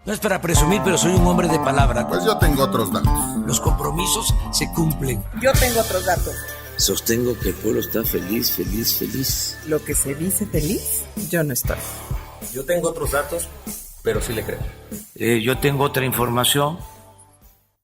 No es para presumir, pero soy un hombre de palabra. Pues yo tengo otros datos. Los compromisos se cumplen. Yo tengo otros datos. Sostengo que el pueblo está feliz, feliz, feliz. Lo que se dice feliz, yo no estoy. Yo tengo otros datos, pero sí le creo. Yo tengo otra información.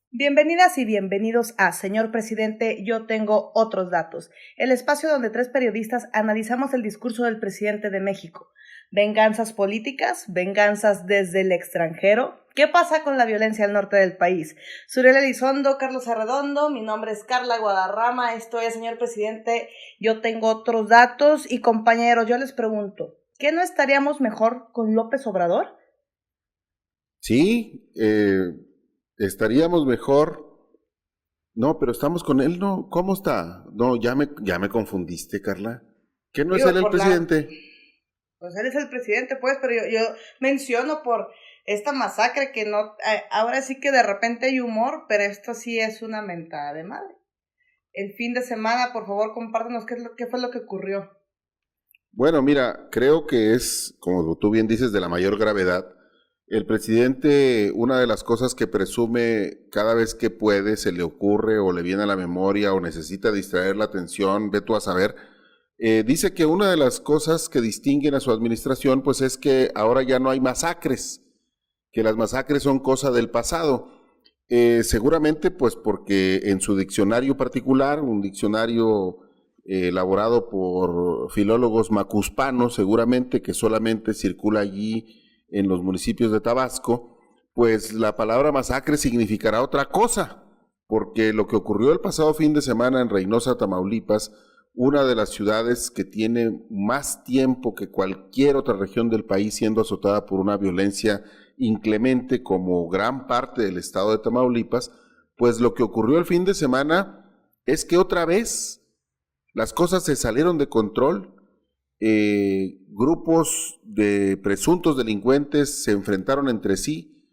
Bienvenidas y bienvenidos a Señor Presidente, yo tengo otros datos. El espacio donde 3 periodistas analizamos el discurso del presidente de México. Venganzas políticas, venganzas desde el extranjero. ¿Qué pasa con la violencia al norte del país? Suriel Elizondo, Carlos Arredondo, mi nombre es Carla Guadarrama, esto es Señor Presidente, yo tengo otros datos. Y compañeros, yo les pregunto, ¿qué no estaríamos mejor con López Obrador? Sí, estaríamos mejor. No, pero estamos con él, ¿no? ¿Cómo está? No, ya me confundiste, Carla. ¿Qué no es él el presidente? Pues él es el presidente, pues, pero yo menciono por esta masacre que no, ahora sí que de repente hay humor, pero esto sí es una mentada de madre. El fin de semana, por favor, compártanos qué fue lo que ocurrió. Bueno, mira, creo que es, como tú bien dices, de la mayor gravedad. El presidente, una de las cosas que presume cada vez que puede, se le ocurre o le viene a la memoria o necesita distraer la atención, ve tú a saber, dice que una de las cosas que distinguen a su administración pues es que ahora ya no hay masacres, que las masacres son cosa del pasado. Seguramente pues porque en su diccionario particular, un diccionario elaborado por filólogos macuspanos, seguramente que solamente circula allí en los municipios de Tabasco, pues la palabra masacre significará otra cosa, porque lo que ocurrió el pasado fin de semana en Reynosa, Tamaulipas, una de las ciudades que tiene más tiempo que cualquier otra región del país siendo azotada por una violencia inclemente como gran parte del estado de Tamaulipas, pues lo que ocurrió el fin de semana es que otra vez las cosas se salieron de control, grupos de presuntos delincuentes se enfrentaron entre sí,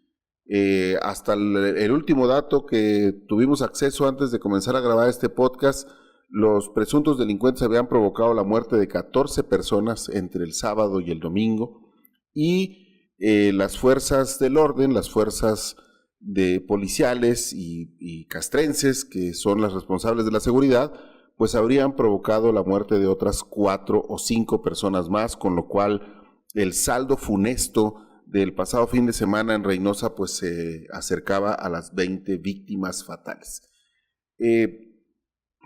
hasta el último dato que tuvimos acceso antes de comenzar a grabar este podcast, los presuntos delincuentes habían provocado la muerte de 14 personas entre el sábado y el domingo y las fuerzas del orden, las fuerzas de policiales y castrenses, que son las responsables de la seguridad, pues habrían provocado la muerte de otras 4 o 5 personas más, con lo cual el saldo funesto del pasado fin de semana en Reynosa pues se acercaba a las 20 víctimas fatales.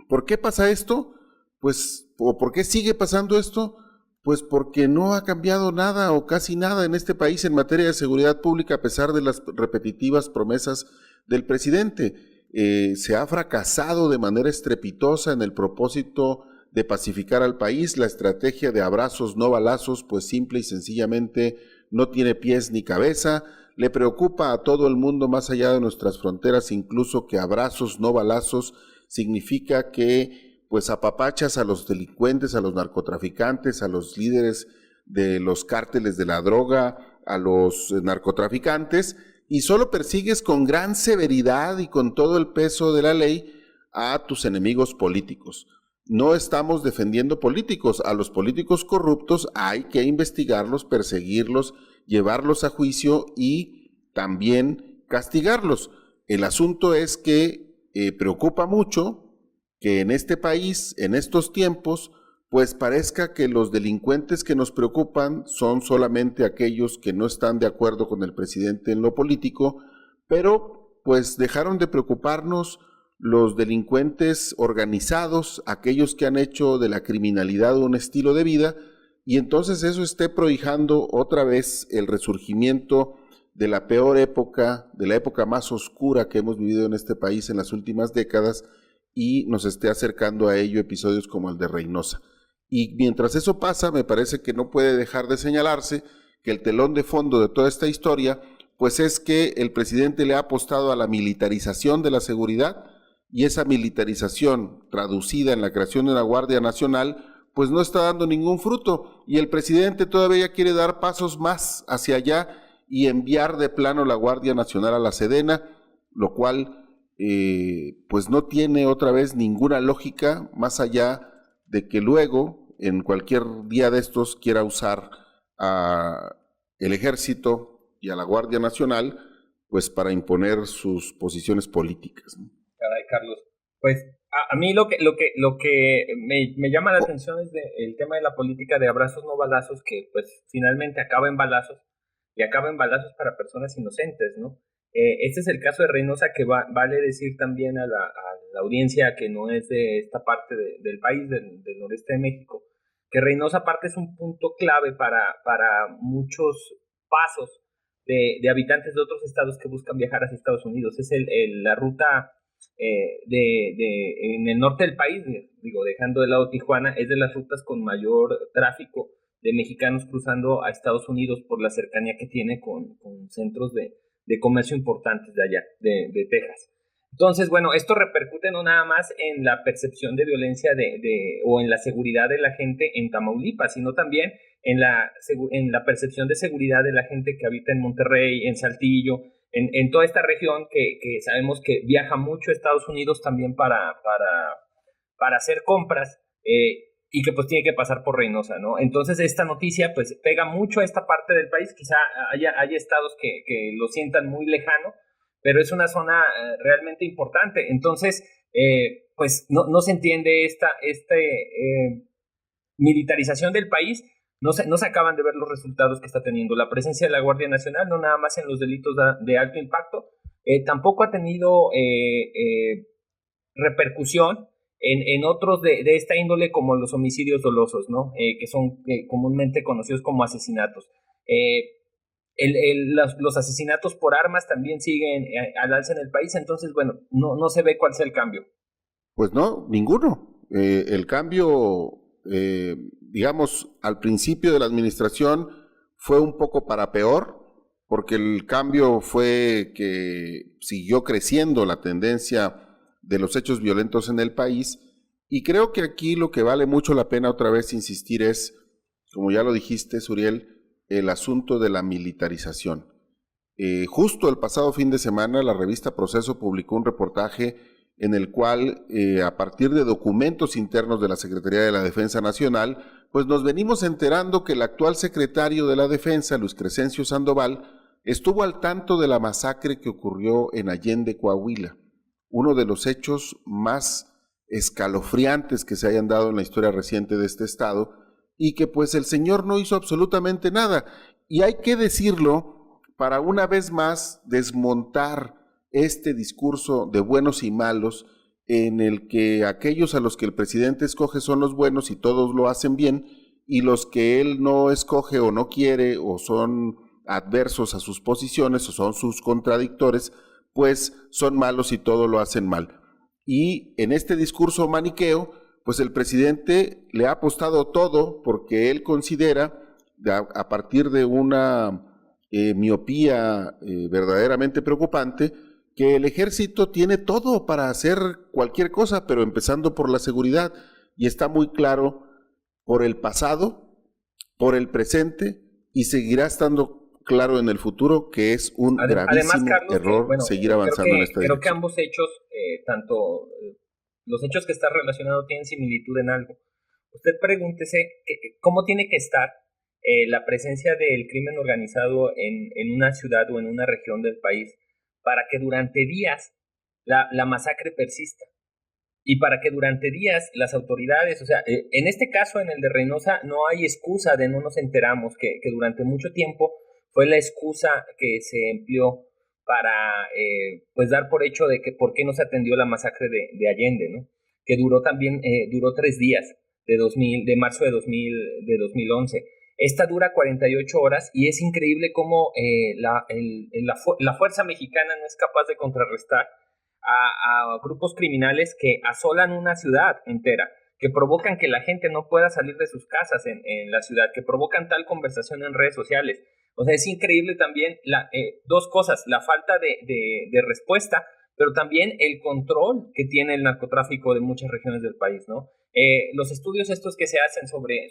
¿Por qué pasa esto? Pues, ¿o por qué sigue pasando esto? Pues porque no ha cambiado nada o casi nada en este país en materia de seguridad pública a pesar de las repetitivas promesas del presidente. Se ha fracasado de manera estrepitosa en el propósito de pacificar al país. La estrategia de abrazos no balazos pues simple y sencillamente no tiene pies ni cabeza. Le preocupa a todo el mundo más allá de nuestras fronteras, incluso que abrazos no balazos significa que pues apapachas a los delincuentes, a los narcotraficantes, a los líderes de los cárteles de la droga, a los narcotraficantes, y solo persigues con gran severidad y con todo el peso de la ley a tus enemigos políticos. No estamos defendiendo políticos, a los políticos corruptos hay que investigarlos, perseguirlos, llevarlos a juicio y también castigarlos. El asunto es que preocupa mucho que en este país, en estos tiempos, pues parezca que los delincuentes que nos preocupan son solamente aquellos que no están de acuerdo con el presidente en lo político, pero pues dejaron de preocuparnos los delincuentes organizados, aquellos que han hecho de la criminalidad un estilo de vida, y entonces eso esté prohijando otra vez el resurgimiento de la peor época, de la época más oscura que hemos vivido en este país en las últimas décadas, y nos esté acercando a ello episodios como el de Reynosa. Y mientras eso pasa, me parece que no puede dejar de señalarse que el telón de fondo de toda esta historia, pues es que el presidente le ha apostado a la militarización de la seguridad, y esa militarización traducida en la creación de una Guardia Nacional, pues no está dando ningún fruto, y el presidente todavía quiere dar pasos más hacia allá y enviar de plano la Guardia Nacional a la Sedena, lo cual pues no tiene otra vez ninguna lógica más allá de que luego en cualquier día de estos quiera usar el ejército y a la Guardia Nacional, pues para imponer sus posiciones políticas, ¿no? Caray, Carlos. Pues a mí lo que me llama la atención es el tema de la política de abrazos no balazos, que pues finalmente acaba en balazos, y acaba en balazos para personas inocentes, ¿no? Este es el caso de Reynosa, que vale decir también a la audiencia que no es de esta parte del país, del noreste de México, que Reynosa aparte es un punto clave para muchos pasos de habitantes de otros estados que buscan viajar hacia Estados Unidos. Es la ruta en el norte del país, digo, dejando de lado Tijuana, es de las rutas con mayor tráfico de mexicanos cruzando a Estados Unidos por la cercanía que tiene con centros de comercio importantes de allá, de Texas. Entonces, bueno, esto repercute no nada más en la percepción de violencia o en la seguridad de la gente en Tamaulipas, sino también en la percepción de seguridad de la gente que habita en Monterrey, en Saltillo, en toda esta región que sabemos que viaja mucho a Estados Unidos también para hacer compras, y que pues tiene que pasar por Reynosa, ¿no? Entonces esta noticia pues pega mucho a esta parte del país. Quizá haya estados que lo sientan muy lejano, pero es una zona realmente importante. Entonces pues no se entiende esta militarización del país. No se acaban de ver los resultados que está teniendo la presencia de la Guardia Nacional, no nada más en los delitos de alto impacto, tampoco ha tenido repercusión en otros de esta índole, como los homicidios dolosos, ¿no? Que son comúnmente conocidos como asesinatos. Los asesinatos por armas también siguen al alza en el país. Entonces, bueno, no se ve cuál sea el cambio. Pues no, ninguno. El cambio, digamos, al principio de la administración fue un poco para peor, porque el cambio fue que siguió creciendo la tendencia de los hechos violentos en el país, y creo que aquí lo que vale mucho la pena otra vez insistir es, como ya lo dijiste, Suriel, el asunto de la militarización. Justo el pasado fin de semana la revista Proceso publicó un reportaje en el cual, a partir de documentos internos de la Secretaría de la Defensa Nacional, pues nos venimos enterando que el actual secretario de la Defensa, Luis Crescencio Sandoval, estuvo al tanto de la masacre que ocurrió en Allende, Coahuila, uno de los hechos más escalofriantes que se hayan dado en la historia reciente de este estado, y que pues el señor no hizo absolutamente nada. Y hay que decirlo para una vez más desmontar este discurso de buenos y malos, en el que aquellos a los que el presidente escoge son los buenos y todos lo hacen bien, y los que él no escoge o no quiere o son adversos a sus posiciones o son sus contradictores, pues son malos y todo lo hacen mal. Y en este discurso maniqueo, pues el presidente le ha apostado todo, porque él considera, a partir de una miopía verdaderamente preocupante, que el ejército tiene todo para hacer cualquier cosa, pero empezando por la seguridad, y está muy claro por el pasado, por el presente, y seguirá estando claro en el futuro que es un gravísimo Carlos, error seguir avanzando en esta dirección. Creo que ambos hechos, tanto los hechos que están relacionados, tienen similitud en algo. Usted pregúntese cómo tiene que estar la presencia del crimen organizado en una ciudad o en una región del país para que durante días la masacre persista, y para que durante días las autoridades, o sea, en este caso, en el de Reynosa, no hay excusa de no nos enteramos, que durante mucho tiempo fue la excusa que se empleó para pues dar por hecho de que por qué no se atendió la masacre de Allende, ¿no? Que duró también, duró 3 días, de marzo de 2011. Esta dura 48 horas y es increíble cómo la fuerza mexicana no es capaz de contrarrestar a grupos criminales que asolan una ciudad entera, que provocan que la gente no pueda salir de sus casas en la ciudad, que provocan tal conversación en redes sociales. O sea, es increíble también dos cosas: la falta de respuesta, pero también el control que tiene el narcotráfico de muchas regiones del país, ¿no? Los estudios estos que se hacen sobre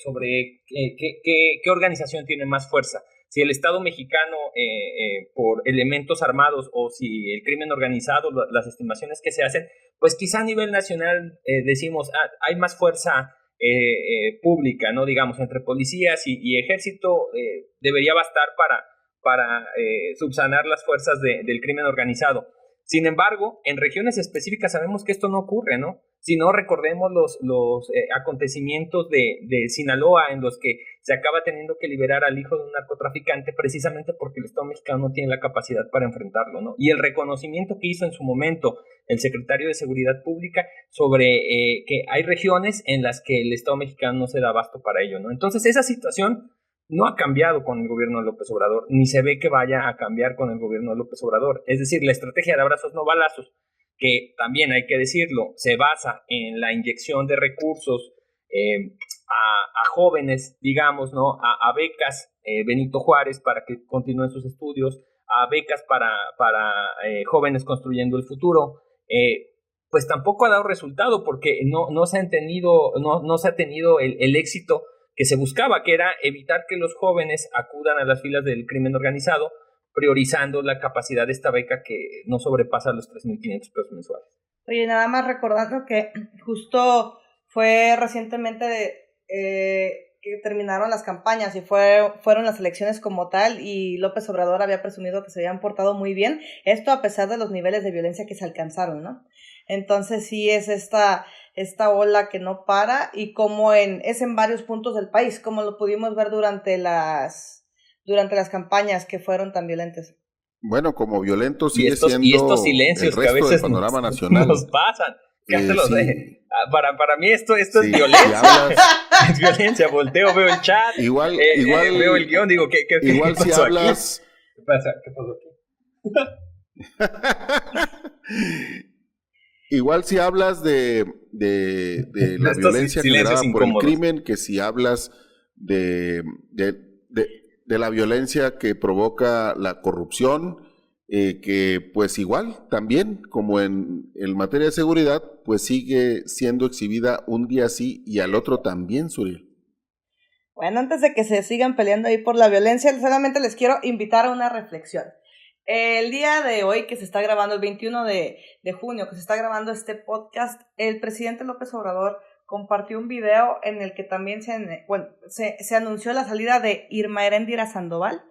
qué organización tiene más fuerza, si el Estado mexicano por elementos armados o si el crimen organizado, las estimaciones que se hacen, pues quizá a nivel nacional decimos, hay más fuerza pública, ¿no? Digamos, entre policías y ejército debería bastar para subsanar las fuerzas del crimen organizado. Sin embargo, en regiones específicas sabemos que esto no ocurre, ¿no? Si no, recordemos los acontecimientos de Sinaloa, en los que se acaba teniendo que liberar al hijo de un narcotraficante precisamente porque el Estado mexicano no tiene la capacidad para enfrentarlo, ¿no? Y el reconocimiento que hizo en su momento el secretario de Seguridad Pública sobre que hay regiones en las que el Estado mexicano no se da abasto para ello, ¿no? Entonces, esa situación no ha cambiado con el gobierno de López Obrador, ni se ve que vaya a cambiar con el gobierno de López Obrador. Es decir, la estrategia de abrazos no balazos, que también hay que decirlo, se basa en la inyección de recursos a jóvenes, digamos, ¿no? A becas Benito Juárez para que continúen sus estudios, a becas para jóvenes construyendo el futuro, pues tampoco ha dado resultado porque no se ha tenido el éxito que se buscaba, que era evitar que los jóvenes acudan a las filas del crimen organizado, priorizando la capacidad de esta beca que no sobrepasa los 3,500 pesos mensuales. Oye, nada más recordando que justo fue recientemente que terminaron las campañas y fueron las elecciones como tal, y López Obrador había presumido que se habían portado muy bien, esto a pesar de los niveles de violencia que se alcanzaron, ¿no? Entonces sí es esta ola que no para, y como es en varios puntos del país, como lo pudimos ver durante las campañas que fueron tan violentas. Bueno, como violento sigue siendo y estos silencios el resto que a veces del panorama nacional. nos pasan. Sí. Para mí esto sí, es violencia. Es violencia. Volteo, veo el chat, igual veo el guión, digo, ¿qué igual pasó si hablas aquí? ¿Qué pasó aquí? Igual si hablas de la violencia generada por el crimen, que si hablas de la violencia que provoca la corrupción, que pues igual también, como en materia de seguridad, pues sigue siendo exhibida un día sí y al otro también, Suriel. Bueno, antes de que se sigan peleando ahí por la violencia, solamente les quiero invitar a una reflexión. El día de hoy, que se está grabando, el 21 de junio, que se está grabando este podcast, el presidente López Obrador compartió un video en el que también se anunció la salida de Irma Eréndira Sandoval,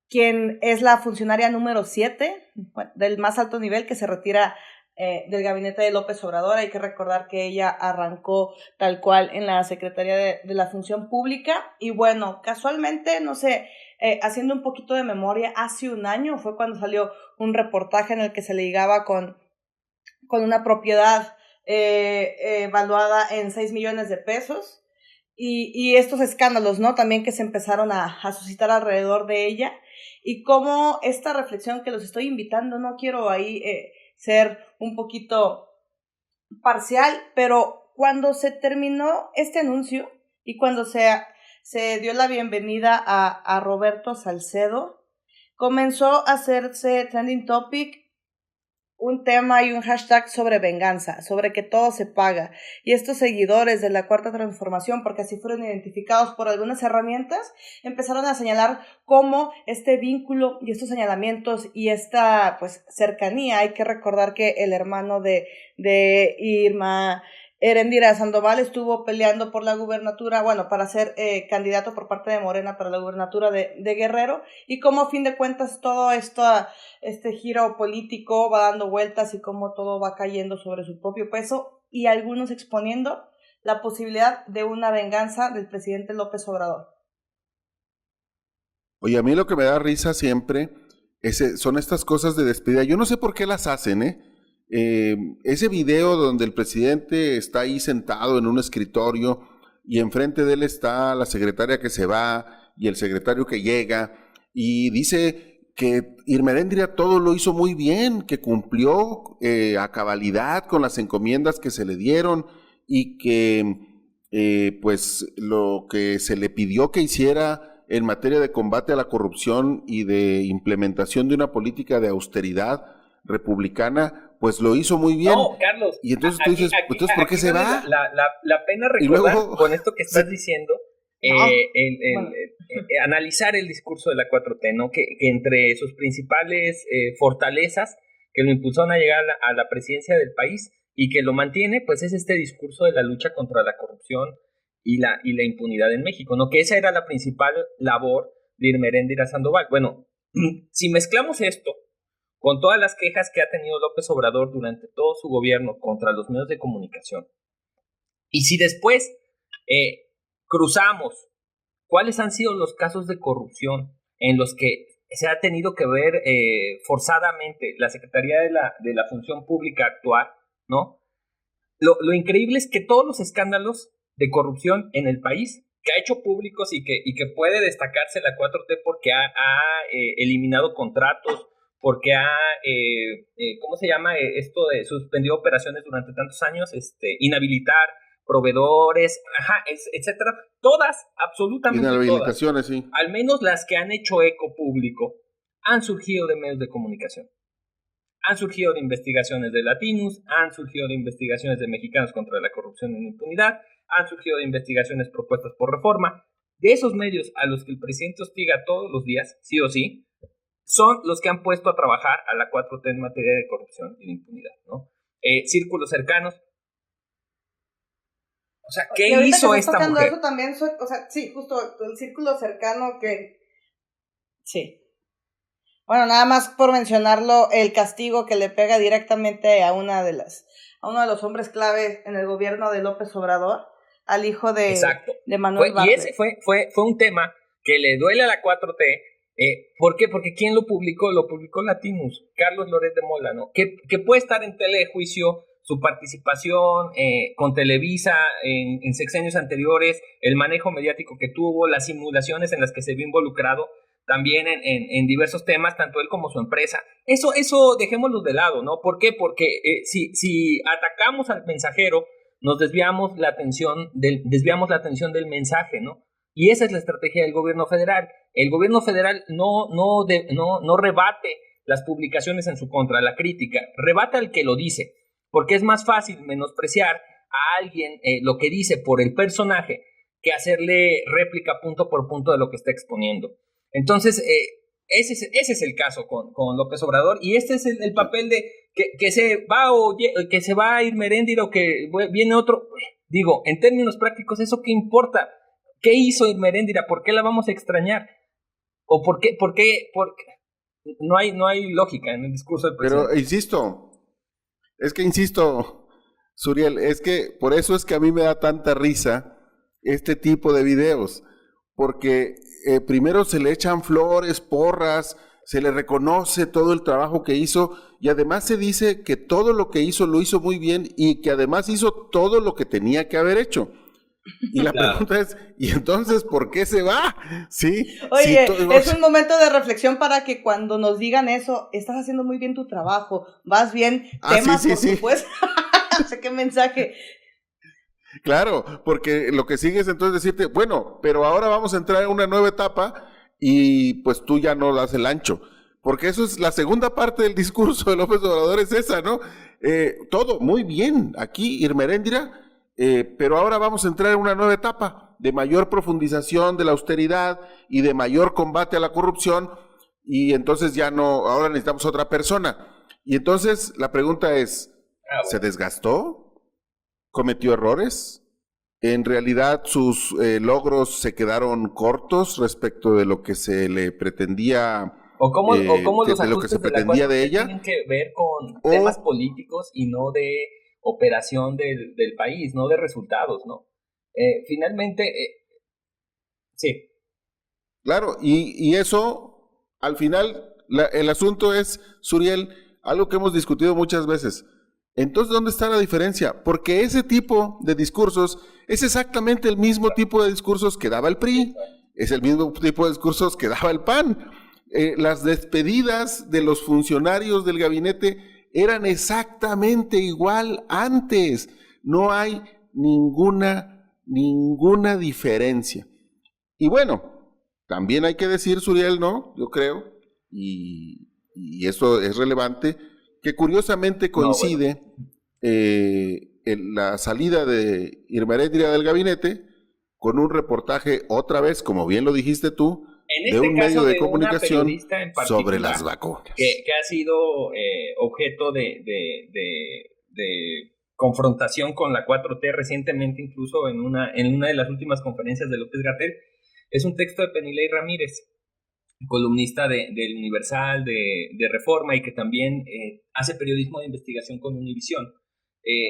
quien es la funcionaria número 7 del más alto nivel que se retira del gabinete de López Obrador. Hay que recordar que ella arrancó tal cual en la Secretaría de la Función Pública, y bueno, casualmente, no sé, haciendo un poquito de memoria, hace un año fue cuando salió un reportaje en el que se le ligaba con una propiedad evaluada en 6 millones de pesos, y estos escándalos, ¿no? También que se empezaron a suscitar alrededor de ella, y cómo esta reflexión que los estoy invitando, no quiero ahí ser un poquito parcial, pero cuando se terminó este anuncio y cuando se dio la bienvenida a Roberto Salcedo, comenzó a hacerse trending topic un tema y un hashtag sobre venganza, sobre que todo se paga. Y estos seguidores de la Cuarta Transformación, porque así fueron identificados por algunas herramientas, empezaron a señalar cómo este vínculo y estos señalamientos y esta pues cercanía. Hay que recordar que el hermano de Irma Eréndira Sandoval estuvo peleando por la gubernatura, para ser candidato por parte de Morena para la gubernatura de Guerrero, y cómo a fin de cuentas todo este giro político va dando vueltas y cómo todo va cayendo sobre su propio peso, y algunos exponiendo la posibilidad de una venganza del presidente López Obrador. Oye, a mí lo que me da risa siempre son estas cosas de despedida. Yo no sé por qué las hacen, ese video donde el presidente está ahí sentado en un escritorio y enfrente de él está la secretaria que se va y el secretario que llega, y dice que Irma Eréndira todo lo hizo muy bien, que cumplió a cabalidad con las encomiendas que se le dieron, y que pues lo que se le pidió que hiciera en materia de combate a la corrupción y de implementación de una política de austeridad republicana, pues lo hizo muy bien. No, Carlos. Y entonces tú dices, entonces ¿por qué se va? La pena recordar con esto que estás diciendo, analizar el discurso de la 4T, ¿no? Que entre sus principales fortalezas que lo impulsaron a llegar a la presidencia del país y que lo mantiene, pues es este discurso de la lucha contra la corrupción y la impunidad en México, ¿no? Que esa era la principal labor de Irmeréndira Sandoval. Bueno, si mezclamos esto con todas las quejas que ha tenido López Obrador durante todo su gobierno contra los medios de comunicación, y si después cruzamos cuáles han sido los casos de corrupción en los que se ha tenido que ver forzadamente la Secretaría de la Función Pública actuar, ¿no? Lo increíble es que todos los escándalos de corrupción en el país que ha hecho públicos y que puede destacarse la 4T porque ha eliminado contratos, porque ha, ¿cómo se llama esto de suspendió operaciones durante tantos años? Inhabilitar proveedores, etcétera. Todas, absolutamente inhabilitaciones, todas. Sí. Al menos las que han hecho eco público han surgido de medios de comunicación. Han surgido de investigaciones de Latinos, han surgido de investigaciones de Mexicanos contra la Corrupción y la Impunidad, han surgido de investigaciones propuestas por Reforma. De esos medios a los que el presidente hostiga todos los días, sí o sí, son los que han puesto a trabajar a la 4T en materia de corrupción y de impunidad, ¿no? Círculos cercanos. O sea, ¿qué hizo esta mujer? Eso también, o sea, sí, justo el círculo cercano que... Sí. Bueno, nada más por mencionarlo, el castigo que le pega directamente a uno de los hombres clave en el gobierno de López Obrador, al hijo de Manuel Bartlett. Y ese fue un tema que le duele a la 4T. ¿Por qué? Porque ¿quién lo publicó? Lo publicó Latinos, Carlos Loret de Mola, ¿no? Que puede estar en tela de juicio su participación con Televisa en sexenios anteriores, el manejo mediático que tuvo, las simulaciones en las que se vio involucrado también en diversos temas, tanto él como su empresa. Eso dejémoslo de lado, ¿no? ¿Por qué? Porque si atacamos al mensajero, nos desviamos la atención del mensaje, ¿no? Y esa es la estrategia del gobierno federal. El gobierno federal no rebate las publicaciones en su contra, la crítica, rebate al que lo dice, porque es más fácil menospreciar a alguien lo que dice por el personaje que hacerle réplica punto por punto de lo que está exponiendo. Entonces, ese es el caso con López Obrador, y este es el papel de que se va a ir Irmeréndira o que viene otro. Digo, en términos prácticos, ¿eso qué importa? ¿Qué hizo Irmeréndira? ¿Por qué la vamos a extrañar? ¿O por qué? Porque no hay lógica en el discurso del presidente. Pero insisto, Suriel, es que por eso es que a mí me da tanta risa este tipo de videos, porque primero se le echan flores, porras, se le reconoce todo el trabajo que hizo, y además se dice que todo lo que hizo lo hizo muy bien, y que además hizo todo lo que tenía que haber hecho. Y la pregunta es, ¿y entonces por qué se va? ¿Sí? Oye, es un momento de reflexión para que cuando nos digan eso, estás haciendo muy bien tu trabajo, vas bien, temas por supuesto. No sé qué mensaje. Claro, porque lo que sigue es entonces decirte, bueno, pero ahora vamos a entrar en una nueva etapa y pues tú ya no das el ancho. Porque eso es la segunda parte del discurso de López Obrador, es esa, ¿no? Todo muy bien, aquí Irmeréndira, pero ahora vamos a entrar en una nueva etapa de mayor profundización de la austeridad y de mayor combate a la corrupción, y entonces ya no, ahora necesitamos otra persona. Y entonces la pregunta es, ¿se desgastó? ¿Cometió errores? ¿En realidad sus logros se quedaron cortos respecto de lo que se le pretendía? ¿O cómo los de lo que se pretendía de ella? Tienen que ver con temas políticos y no de operación del país, no de resultados, ¿no? Finalmente, sí. Claro, y eso, al final, el asunto es, Suriel, algo que hemos discutido muchas veces. Entonces, ¿dónde está la diferencia? Porque ese tipo de discursos es exactamente el mismo tipo de discursos que daba el PRI, es el mismo tipo de discursos que daba el PAN. Las despedidas de los funcionarios del gabinete eran exactamente igual antes. No hay ninguna diferencia. Y bueno, también hay que decir, Suriel, ¿no? Yo creo, y eso es relevante, que curiosamente coincide en la salida de Irmeréndira del gabinete con un reportaje, otra vez, como bien lo dijiste tú, de un medio de comunicación sobre las vacunas. Que ha sido objeto de confrontación con la 4T recientemente, incluso en una de las últimas conferencias de López-Gatell. Es un texto de Penilei Ramírez, columnista del Universal, de Reforma, y que también hace periodismo de investigación con Univisión,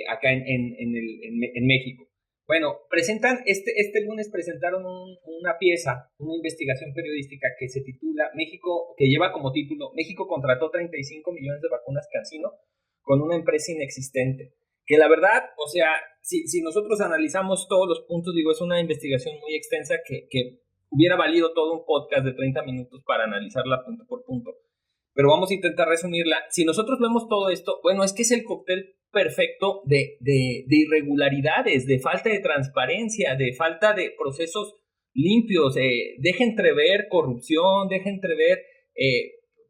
acá en México. Bueno, este lunes presentaron una pieza, una investigación periodística que se titula que lleva como título México contrató 35 millones de vacunas CanSino con una empresa inexistente. Que la verdad, o sea, si nosotros analizamos todos los puntos, digo, es una investigación muy extensa que hubiera valido todo un podcast de 30 minutos para analizarla punto por punto. Pero vamos a intentar resumirla. Si nosotros vemos todo esto, bueno, es que es el cóctel perfecto de irregularidades, de falta de transparencia, de falta de procesos limpios, deja entrever corrupción, deja entrever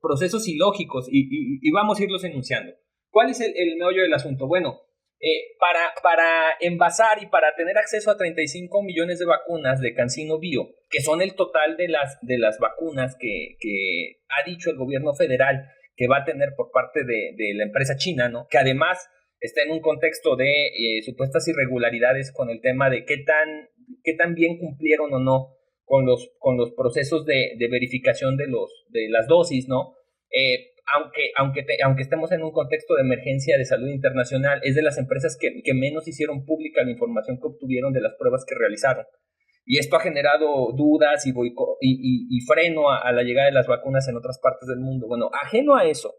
procesos ilógicos, y vamos a irlos enunciando. ¿Cuál es el meollo del asunto? Bueno, para envasar y para tener acceso a 35 millones de vacunas de CanSino Bio, que son el total de las vacunas que ha dicho el gobierno federal que va a tener por parte de la empresa china, ¿no? Que además está en un contexto de supuestas irregularidades con el tema de qué tan bien cumplieron o no con los procesos de verificación de las dosis, ¿no? Aunque estemos en un contexto de emergencia de salud internacional, es de las empresas que menos hicieron pública la información que obtuvieron de las pruebas que realizaron. Y esto ha generado dudas y freno a la llegada de las vacunas en otras partes del mundo. Bueno, ajeno a eso,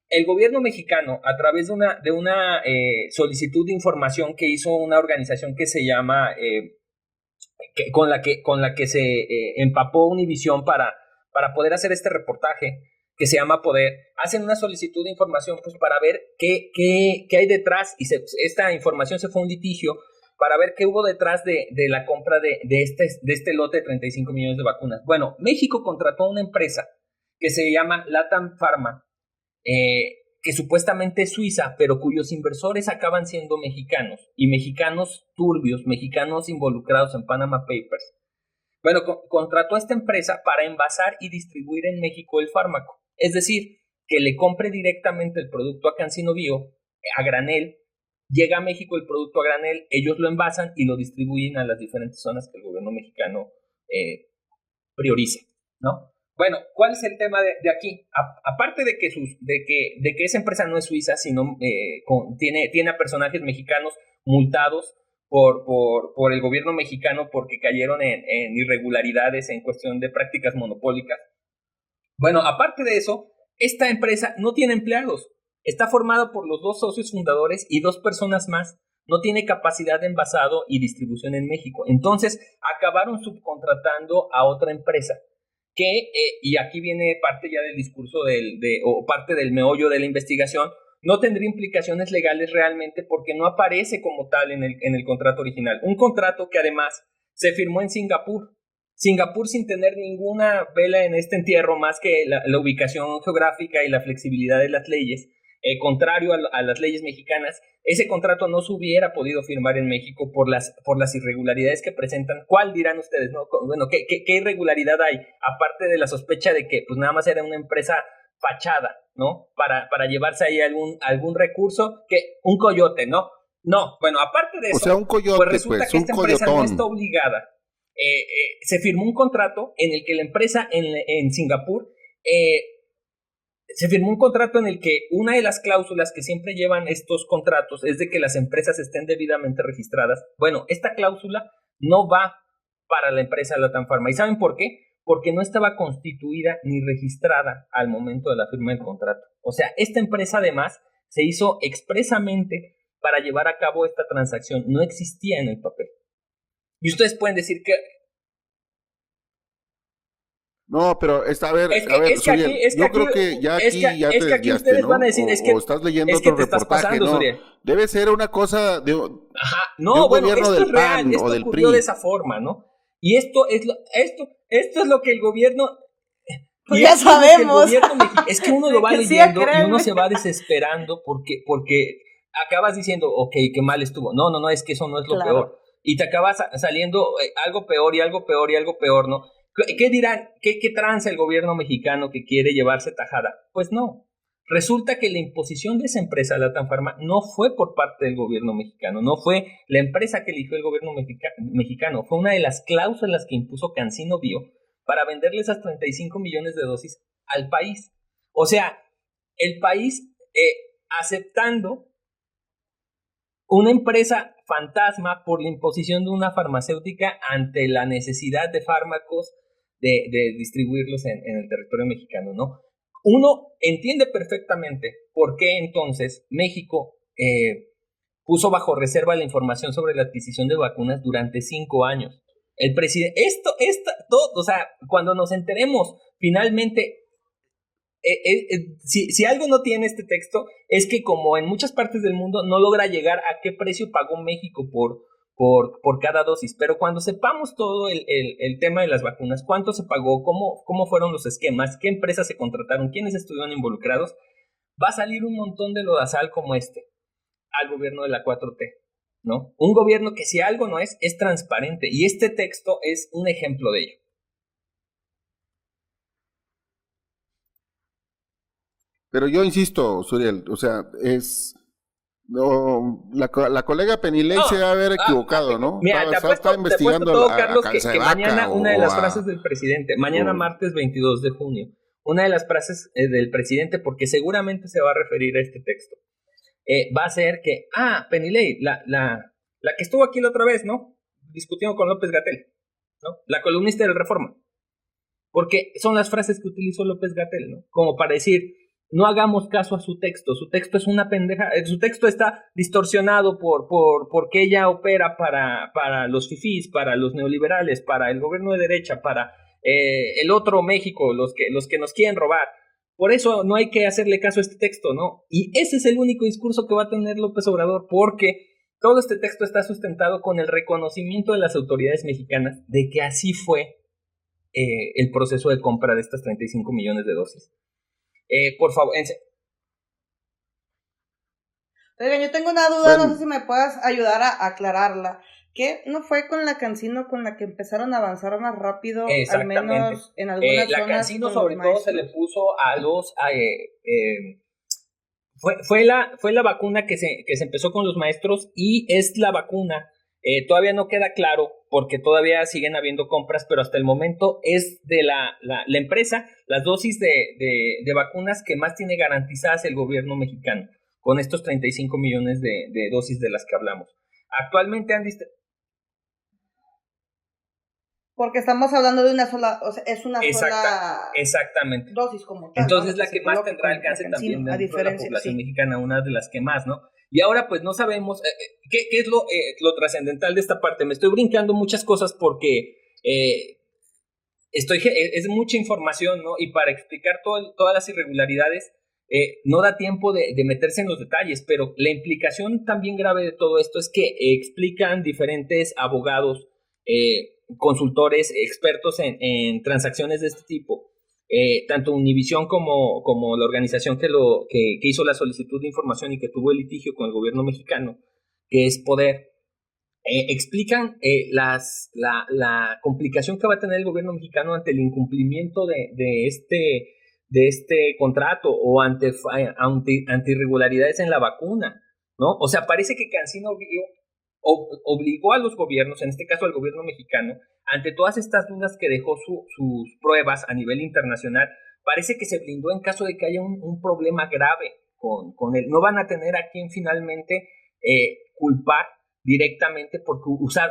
el gobierno mexicano, a través de una solicitud de información que hizo una organización que se llama, con la que se empapó Univisión para poder hacer este reportaje, que se llama Poder, hacen una solicitud de información pues para ver qué hay detrás, y esta información se fue a un litigio para ver qué hubo detrás de la compra de este lote de 35 millones de vacunas. Bueno, México contrató a una empresa que se llama LATAM Pharma, que supuestamente es suiza, pero cuyos inversores acaban siendo mexicanos, y mexicanos turbios, mexicanos involucrados en Panama Papers. Bueno, contrató a esta empresa para envasar y distribuir en México el fármaco. Es decir, que le compre directamente el producto a CanSino Bio, a granel, llega a México el producto a granel, ellos lo envasan y lo distribuyen a las diferentes zonas que el gobierno mexicano prioriza, ¿no? Bueno, ¿cuál es el tema de aquí? Aparte de que esa empresa no es suiza, sino tiene a personajes mexicanos multados por el gobierno mexicano porque cayeron en irregularidades en cuestión de prácticas monopólicas. Bueno, aparte de eso, esta empresa no tiene empleados. Está formada por los 2 socios fundadores y 2 personas más. No tiene capacidad de envasado y distribución en México. Entonces, acabaron subcontratando a otra empresa que, y aquí viene parte ya del discurso o parte del meollo de la investigación, no tendría implicaciones legales realmente porque no aparece como tal en el contrato original. Un contrato que además se firmó en Singapur. Singapur sin tener ninguna vela en este entierro más que la ubicación geográfica y la flexibilidad de las leyes, contrario a las leyes mexicanas. Ese contrato no se hubiera podido firmar en México por las irregularidades que presentan. ¿Cuál dirán ustedes? ¿No? Bueno, ¿qué irregularidad hay? Aparte de la sospecha de que pues nada más era una empresa fachada, ¿no? Para llevarse ahí algún recurso, un coyote, ¿no? No, bueno, aparte de eso, o sea, un coyote, pues resulta que esta empresa no está obligada. Se firmó un contrato en el que la empresa en Singapur se firmó un contrato en el que una de las cláusulas que siempre llevan estos contratos es de que las empresas estén debidamente registradas. Bueno, esta cláusula no va para la empresa LATAM Pharma. ¿Y saben por qué? Porque no estaba constituida ni registrada al momento de la firma del contrato. O sea, esta empresa además se hizo expresamente para llevar a cabo esta transacción. No existía en el papel. Y ustedes pueden decir que... No, pero Suriel, yo creo que ya aquí ya te desviaste, ¿no? O estás leyendo otro reportaje, ¿no? Debe ser una cosa de un gobierno del PAN o del PRI. De esa forma, ¿no? Y esto es lo que el gobierno... Pues ya sabemos. Es que uno lo va leyendo y uno se va desesperando porque acabas diciendo, ok, qué mal estuvo. No, es que eso no es lo peor. Y te acabas saliendo algo peor y algo peor y algo peor, ¿no? ¿Qué dirán? ¿Qué tranza el gobierno mexicano que quiere llevarse tajada? Pues no. Resulta que la imposición de esa empresa, LATAM Pharma, no fue por parte del gobierno mexicano, no fue la empresa que eligió el gobierno mexicano, fue una de las cláusulas que impuso CanSino Bio para venderle esas 35 millones de dosis al país. O sea, el país aceptando una empresa fantasma por la imposición de una farmacéutica ante la necesidad de fármacos de distribuirlos en el territorio mexicano, ¿no? Uno entiende perfectamente por qué entonces México puso bajo reserva la información sobre la adquisición de vacunas durante 5 años. El presidente, todo, o sea, cuando nos enteremos finalmente, si algo no tiene este texto, es que como en muchas partes del mundo no logra llegar a qué precio pagó México por cada dosis, pero cuando sepamos todo el tema de las vacunas, cuánto se pagó, cómo fueron los esquemas, qué empresas se contrataron, quiénes estuvieron involucrados, va a salir un montón de lodazal como este al gobierno de la 4T, ¿no? Un gobierno que si algo no es transparente, y este texto es un ejemplo de ello. Pero yo insisto, Suriel, o sea, la colega Penilei se va a haber equivocado, ¿no? Mira, está investigando todo, Carlos, que Cansevaca mañana una de las frases del presidente, mañana martes 22 de junio, una de las frases del presidente, porque seguramente se va a referir a este texto, va a ser que, Penilei, la que estuvo aquí la otra vez, ¿no? Discutiendo con López-Gatell, ¿no? La columnista del Reforma. Porque son las frases que utilizó López-Gatell, ¿no? Como para decir, no hagamos caso a su texto es una pendeja, su texto está distorsionado porque ella opera para los fifís, para los neoliberales, para el gobierno de derecha, para el otro México, los que nos quieren robar. Por eso no hay que hacerle caso a este texto, ¿no? Y ese es el único discurso que va a tener López Obrador, porque todo este texto está sustentado con el reconocimiento de las autoridades mexicanas de que así fue el proceso de compra de estas 35 millones de dosis. Por favor. Oigan, yo tengo una duda, no sé si me puedas ayudar a aclararla. ¿Qué no fue con la Cancino con la que empezaron a avanzar más rápido, al menos en algunas zonas? La Cancino sobre todo se le puso a los... fue la vacuna que se empezó con los maestros, y es la vacuna, todavía no queda claro porque todavía siguen habiendo compras, pero hasta el momento es de la empresa, las dosis de vacunas que más tiene garantizadas el gobierno mexicano, con estos 35 millones de dosis de las que hablamos. Actualmente han porque estamos hablando de una sola, o sea, es una sola exactamente. Dosis como tal. Entonces, ¿no? la que más tendrá alcance también dentro de la población mexicana, una de las que más, ¿no? Y ahora, pues, no sabemos qué es lo trascendental de esta parte. Me estoy brincando muchas cosas porque es mucha información, ¿no? Y para explicar todas las irregularidades, no da tiempo de meterse en los detalles, pero la implicación también grave de todo esto es que explican diferentes abogados, consultores, expertos en transacciones de este tipo, tanto Univisión como la organización que hizo la solicitud de información y que tuvo el litigio con el gobierno mexicano, que es Poder, explican la complicación que va a tener el gobierno mexicano ante el incumplimiento de este contrato o ante irregularidades en la vacuna, ¿no? O sea, parece que Cancino obligó a los gobiernos, en este caso al gobierno mexicano, ante todas estas dudas que dejó sus pruebas a nivel internacional, parece que se blindó en caso de que haya un problema grave con él. No van a tener a quien finalmente culpar directamente porque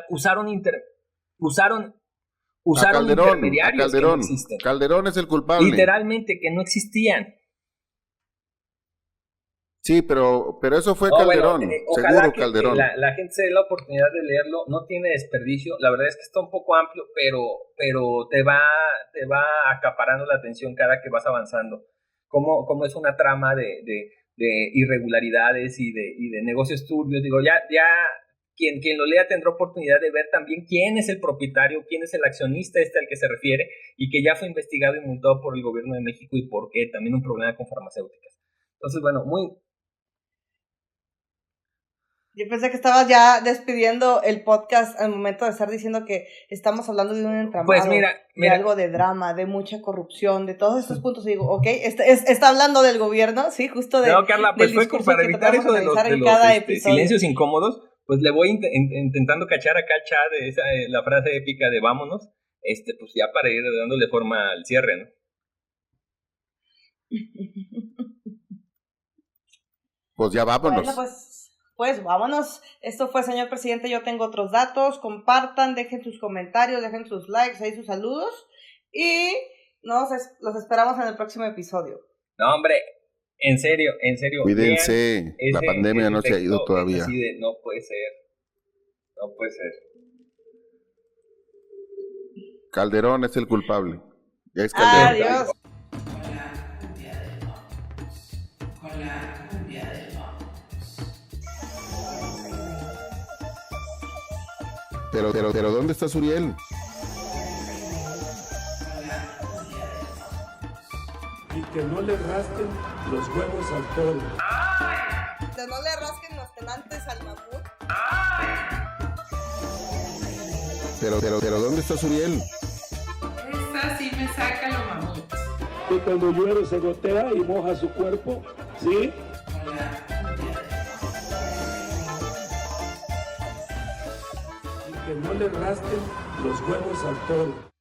usaron intermediarios que no existen. Calderón es el culpable. Literalmente, que no existían. Sí, pero eso fue Calderón, seguro que Calderón. La gente se dé la oportunidad de leerlo, no tiene desperdicio, la verdad es que está un poco amplio, pero te va acaparando la atención cada que vas avanzando. Cómo es una trama de irregularidades y de negocios turbios. Digo, ya quien lo lea tendrá oportunidad de ver también quién es el propietario, quién es el accionista al que se refiere, y que ya fue investigado y multado por el gobierno de México, y por qué, también un problema con farmacéuticas. Entonces, bueno, Yo pensé que estabas ya despidiendo el podcast al momento de estar diciendo que estamos hablando de un entramado, pues mira, de algo de drama, de mucha corrupción, de todos estos puntos. Y digo, ok, está hablando del gobierno, sí, justo de... No, Carla, pues fue para evitar eso de los silencios incómodos, pues le voy intentando cachar acá al chat la frase épica de vámonos. pues ya para ir dándole forma al cierre, ¿no? Pues ya vámonos. Bueno, pues vámonos. Esto fue, señor presidente, yo tengo otros datos. Compartan, dejen sus comentarios, dejen sus likes, ahí sus saludos. Y los esperamos en el próximo episodio. No, hombre, en serio. Cuídense, la pandemia no se ha ido todavía. No puede ser. Calderón es el culpable. Ya es Calderón. Adiós. Pero ¿dónde está Suriel? Y que no le rasquen los huevos al toro. Que no le rasquen los tenantes al mamut. Pero ¿dónde está Suriel? Esa sí me saca lo mamut. Que cuando llueve se gotea y moja su cuerpo, ¿sí? Y que no le rasquen los huevos al toro.